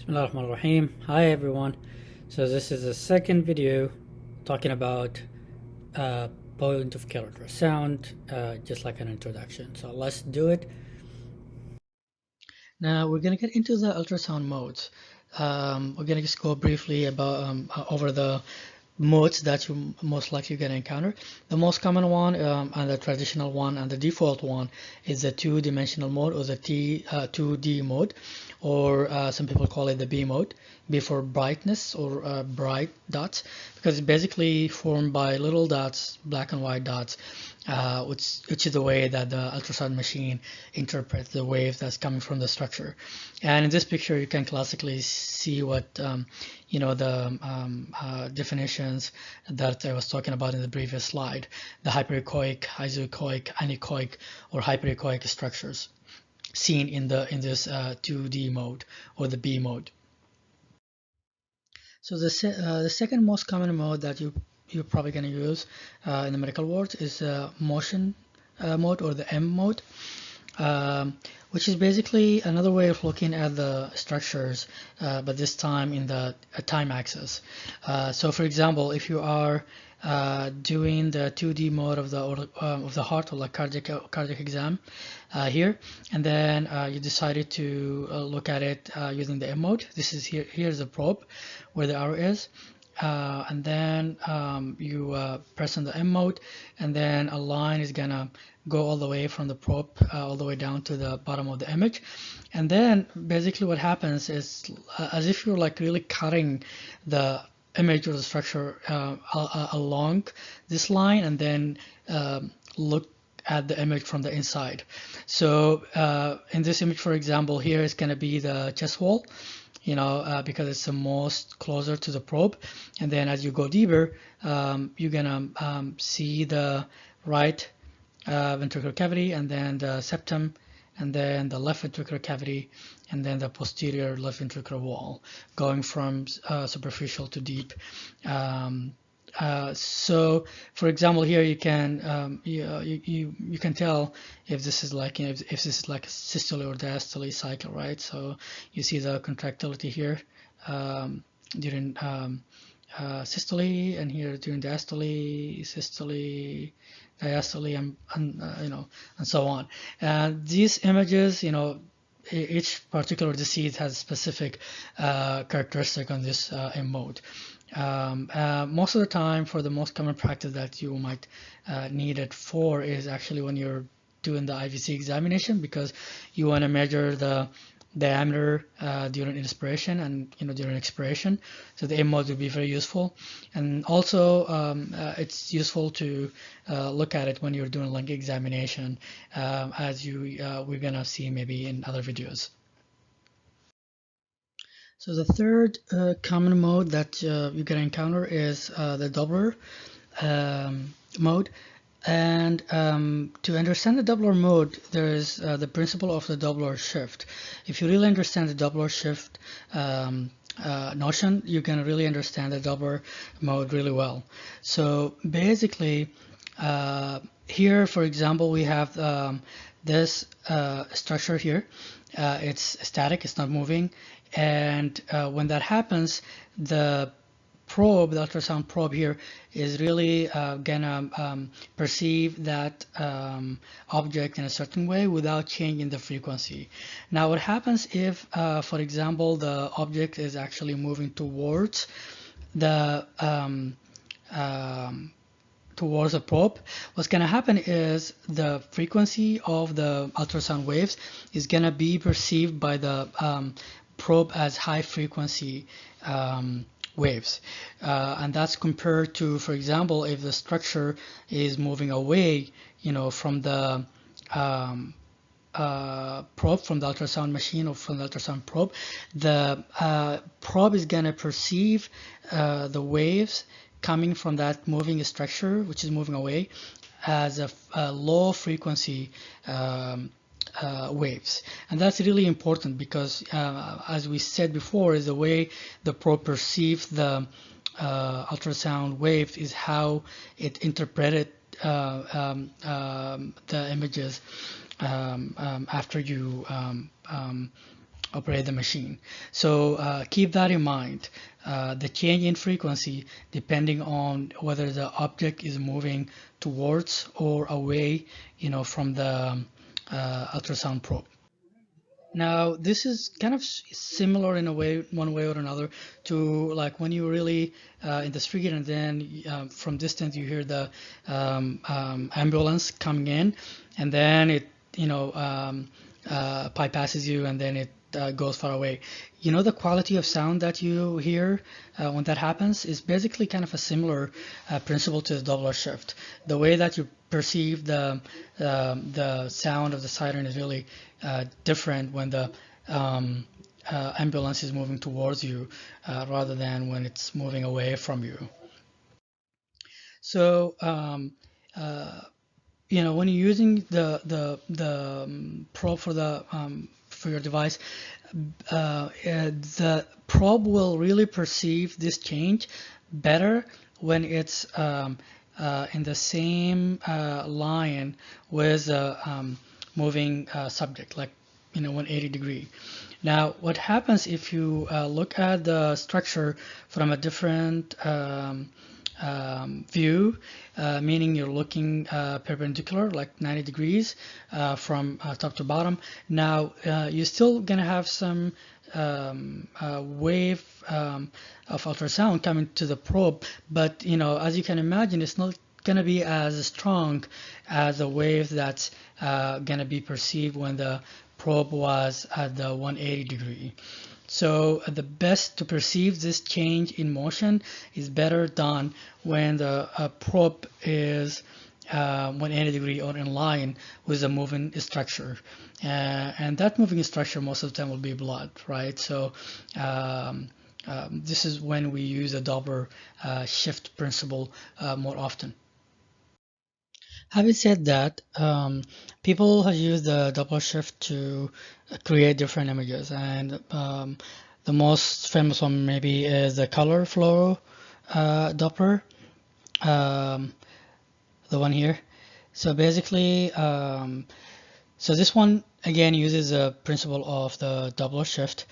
Bismillahirrahmanirrahim. Hi everyone. So this is the second video talking about point of care ultrasound, just like an introduction. So let's do it. Now we're going to get into the ultrasound modes. We're going to just go briefly about over the modes that you most likely going to encounter. The most common one and the traditional one and the default one is the two-dimensional mode, or the 2D mode, or some people call it the B mode. B for brightness, or bright dots, because it's basically formed by little dots, black and white dots, which is the way that the ultrasound machine interprets the wave that's coming from the structure. And in this picture you can classically see what the definitions that I was talking about in the previous slide: the hyperechoic, isoechoic, anechoic, or hyperechoic structures seen in this 2D mode, or the B mode. So the second most common mode that you're probably going to use in the medical world is motion mode, or the M mode, which is basically another way of looking at the structures, but this time in the time axis. So for example, if you are doing the 2D mode of the heart, or like cardiac exam here, and then you decided to look at it using the M mode. This is here's the probe where the arrow is, and then you press on the M mode, and then a line is gonna go all the way from the probe all the way down to the bottom of the image. And then basically what happens is, as if you're like really cutting the image or the structure along this line, and then look at the image from the inside. So in this image, for example, here is going to be the chest wall, because it's the most closer to the probe. And then as you go deeper, you're gonna see the right ventricular cavity, and then the septum, and then the left ventricular cavity, and then the posterior left ventricular wall, going from superficial to deep. So for example, here you can you can tell if this is like if this is like a systole or diastole cycle, right? So you see the contractility here during systole, and here during diastole, systole, diastole, and so on. And these images, each particular disease has a specific characteristic on this M mode. Most of the time, for the most common practice that you might need it for is actually when you're doing the IVC examination, because you want to measure the diameter during inspiration and during expiration. So the M mode will be very useful, and also it's useful to look at it when you're doing lung examination, as we're gonna see maybe in other videos. So the third common mode that you're going to encounter is the Doppler mode. And to understand the Doppler mode, there is the principle of the Doppler shift. If you really understand the Doppler shift notion, you can really understand the Doppler mode really well. So basically, here, for example, we have this structure here. It's static, it's not moving. And when that happens, the probe, the ultrasound probe here, is really gonna perceive that object in a certain way without changing the frequency. Now what happens if, for example, the object is actually moving towards the probe? What's going to happen is the frequency of the ultrasound waves is going to be perceived by the probe as high frequency waves, and that's compared to, for example, if the structure is moving away from the probe, from the ultrasound machine, or from the ultrasound probe, the probe is going to perceive the waves coming from that moving structure, which is moving away, as a low frequency waves. And that's really important, because as we said before, is the way the probe perceives the ultrasound wave is how it interpreted the images after you operate the machine. So keep that in mind. The change in frequency depending on whether the object is moving towards or away, from the ultrasound probe. Now, this is kind of similar in a way, one way or another, to like when you really in the street and then from distance you hear the ambulance coming in, and then it, bypasses you and then it goes far away. The quality of sound that you hear when that happens is basically kind of a similar principle to the Doppler shift. The way that you perceive the sound of the siren is really different when the ambulance is moving towards you rather than when it's moving away from you. So when you're using the probe for your device, the probe will really perceive this change better when it's in the same line with the moving subject, like 180 degree. Now, what happens if you look at the structure from a different view, meaning you're looking perpendicular, like 90 degrees from top to bottom. Now, you're still gonna have some wave of ultrasound coming to the probe, but as you can imagine, it's not gonna be as strong as a wave that's gonna be perceived when the probe was at the 180 degree. So the best to perceive this change in motion is better done when the probe is 180 degree or in line with the moving structure. And that moving structure most of the time will be blood, right? So this is when we use the Doppler shift principle more often. Having said that, people have used the Doppler shift to create different images, and the most famous one maybe is the color flow Doppler, the one here. So basically, so this one again uses the principle of the Doppler shift,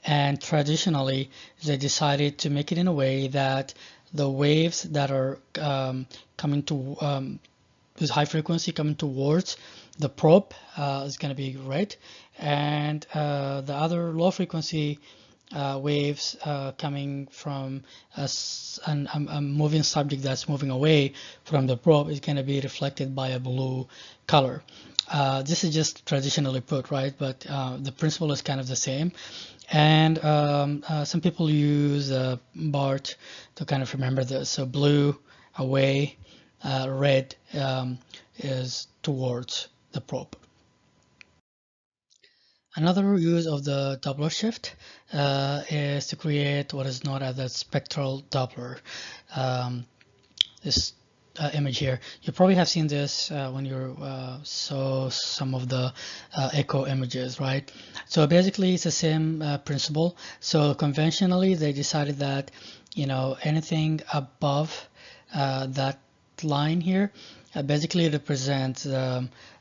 and traditionally they decided to make it in a way that the waves that are coming to with high frequency coming towards the probe is going to be red, and the other low frequency waves coming from a moving subject that's moving away from the probe is going to be reflected by a blue color. This is just traditionally put, right? But the principle is kind of the same. And some people use BART to kind of remember this. So blue away, red is towards the probe. Another use of the Doppler shift is to create what is known as a spectral Doppler. This image here, you probably have seen this when you saw some of the echo images, right? So basically it's the same principle. So conventionally they decided that anything above that line here basically represents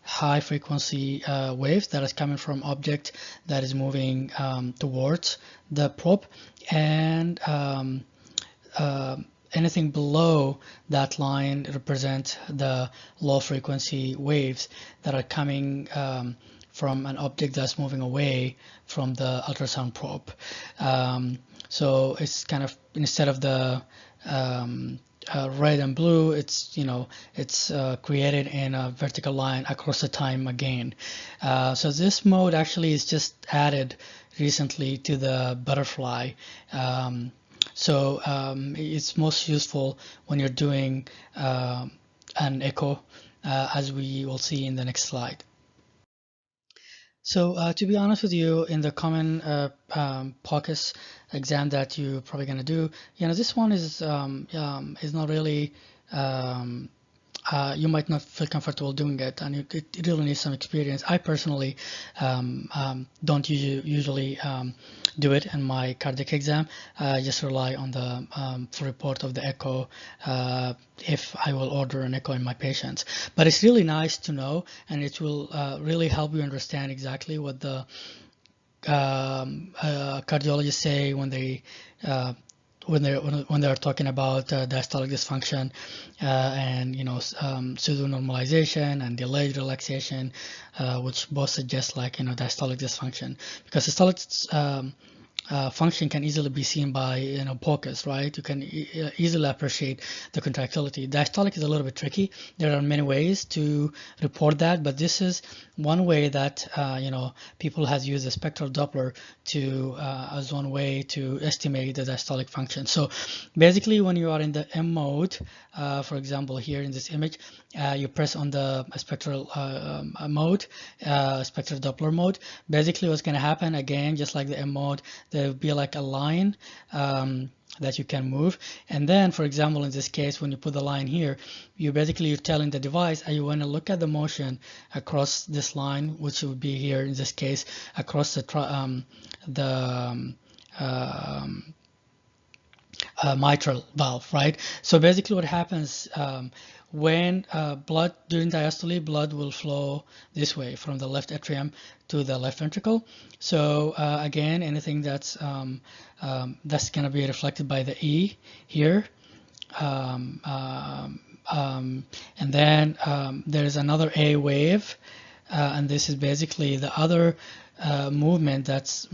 high frequency waves that is coming from object that is moving towards the probe, and anything below that line represents the low frequency waves that are coming from an object that's moving away from the ultrasound probe. So it's kind of, instead of the red and blue, it's created in a vertical line across the time again. So this mode actually is just added recently to the butterfly. So it's most useful when you're doing an echo, as we will see in the next slide. So to be honest with you, in the common POCUS exam that you're probably going to do, this one is not really, you might not feel comfortable doing it, and it really needs some experience. I personally don't usually do it in my cardiac exam. I just rely on the full report of the echo if I will order an echo in my patients. But it's really nice to know, and it will really help you understand exactly what the cardiologists say when they when they're talking about diastolic dysfunction and pseudo normalization and delayed relaxation, which both suggest diastolic dysfunction, because systolic function can easily be seen by POCUS, right? You can easily appreciate the contractility. Diastolic is a little bit tricky. There are many ways to report that, but this is one way that people has used the spectral Doppler to as one way to estimate the diastolic function. So basically, when you are in the M mode, for example, here in this image, you press on the spectral mode, spectral Doppler mode. Basically, what's going to happen again, just like the M mode, there will be like a line that you can move, and then, for example, in this case, when you put the line here, you're telling the device, you want to look at the motion across this line, which would be here in this case across the mitral valve, right? So basically, what happens when blood during diastole, blood will flow this way from the left atrium to the left ventricle. So again, anything that's going to be reflected by the E here, and then there's another A wave, and this is basically the other movement that's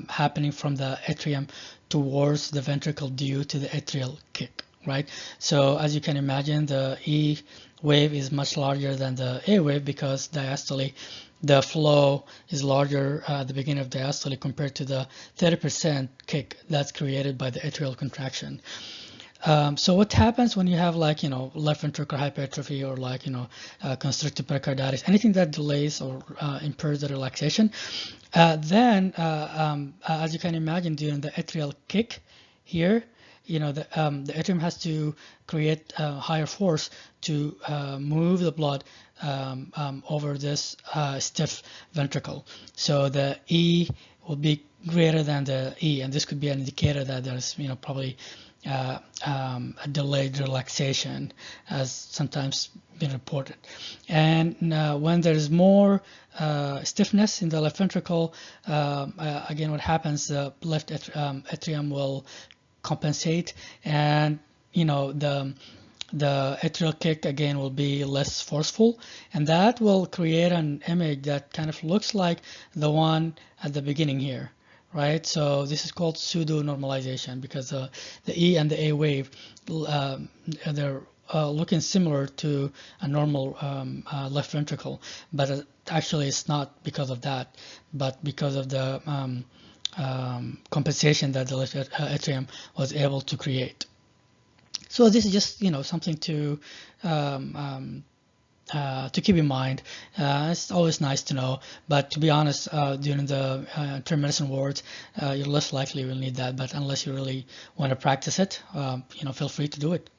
happening from the atrium towards the ventricle due to the atrial kick, right? So as you can imagine, the E wave is much larger than the A wave because diastole, the flow is larger at the beginning of diastole compared to the 30% kick that's created by the atrial contraction. So what happens when you have left ventricular hypertrophy or constricted pericarditis, anything that delays or impairs the relaxation, then as you can imagine, during the atrial kick here, the atrium has to create higher force to move the blood over this stiff ventricle. So the E will be greater than the E, and this could be an indicator that there's probably a delayed relaxation, as sometimes been reported. And when there's more stiffness in the left ventricle, again, what happens? The left atrium will compensate, and the atrial kick again will be less forceful, and that will create an image that kind of looks like the one at the beginning here, right? So this is called pseudo normalization because the E and the A wave, they're looking similar to a normal left ventricle, but actually it's not because of that, but because of the compensation that the left atrium was able to create. So this is just something to keep in mind. It's always nice to know, but to be honest, during the internal medicine wards, you're less likely will need that. But unless you really want to practice it, feel free to do it.